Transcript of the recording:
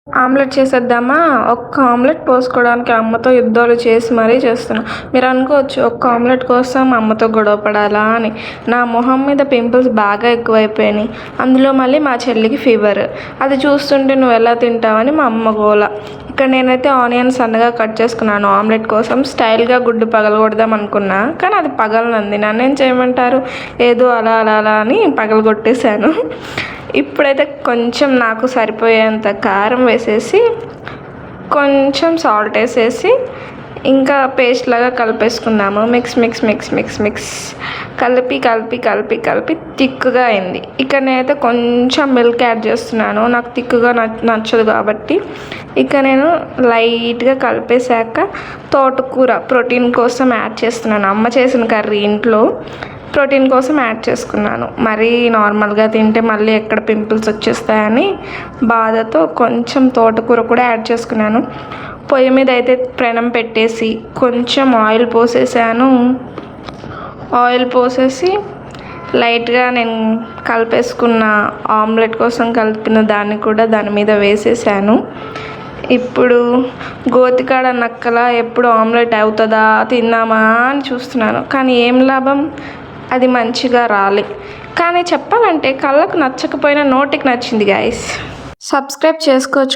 Omelette చేసేద్దామా? ఒక్క omelette పోసుకోవడానికి అమ్మతో యుద్ధాలు చేసి మరీ చేస్తున్నా. మీరు అనుకోవచ్చు, ఒక్క ఆమ్లెట్ కోసం అమ్మతో గొడవ పడాలా అని. నా మొహం మీద పింపుల్స్ బాగా ఎక్కువైపోయినాయి. అందులో మళ్ళీ మా చెల్లికి ఫీవర్. అది చూస్తుంటే నువ్వు ఎలా తింటావని మా అమ్మ గోల. ఇక్కడ నేనైతే ఆనియన్స్ సన్నగా కట్ చేసుకున్నాను ఆమ్లెట్ కోసం. స్టైల్గా గుడ్డు పగలగొడదాం అనుకున్నా, కానీ అది పగలనంది. నన్నేం చేయమంటారు? ఏదో అలా అలా అలా అని పగలగొట్టేశాను. ఇప్పుడైతే కొంచెం నాకు సరిపోయేంత కారం వేసేసి, కొంచెం సాల్ట్ వేసేసి, ఇంకా పేస్ట్ లాగా కలిపేసుకున్నాము. Mix mix mix mix mix కలిపి కలిపి కలిపి కలిపి థిక్గా అయింది. ఇక్కడ నేనైతే కొంచెం మిల్క్ యాడ్ చేస్తున్నాను, నాకు థిక్గా నచ్చదు కాబట్టి. ఇక నేను లైట్గా కలిపేశాక తోటకూర ప్రోటీన్ కోసం యాడ్ చేస్తున్నాను. అమ్మ చేసిన కర్రీ ఇంట్లో ప్రోటీన్ కోసం యాడ్ చేసుకున్నాను. మరీ నార్మల్గా తింటే మళ్ళీ ఎక్కడ పింపుల్స్ వచ్చేస్తాయని బాధతో కొంచెం తోటకూర కూడా యాడ్ చేసుకున్నాను. పొయ్యి మీద అయితే పెనం పెట్టేసి కొంచెం ఆయిల్ పోసేసాను. ఆయిల్ పోసేసి లైట్గా నేను కలిపేసుకున్న ఆమ్లెట్ కోసం కలిపిన దాన్ని కూడా దాని మీద వేసేసాను. ఇప్పుడు గోతికాడ నక్కలా ఎప్పుడు ఆమ్లెట్ అవుతుందా తిందామా అని చూస్తున్నాను, కానీ ఏం లాభం, అది మంచిగా రాలే. కానీ చెప్పాలంటే కళ్ళకు నచ్చకపోయినా నోటికి నచ్చింది గాయస్. సబ్స్క్రైబ్ చేసుకోవచ్చు.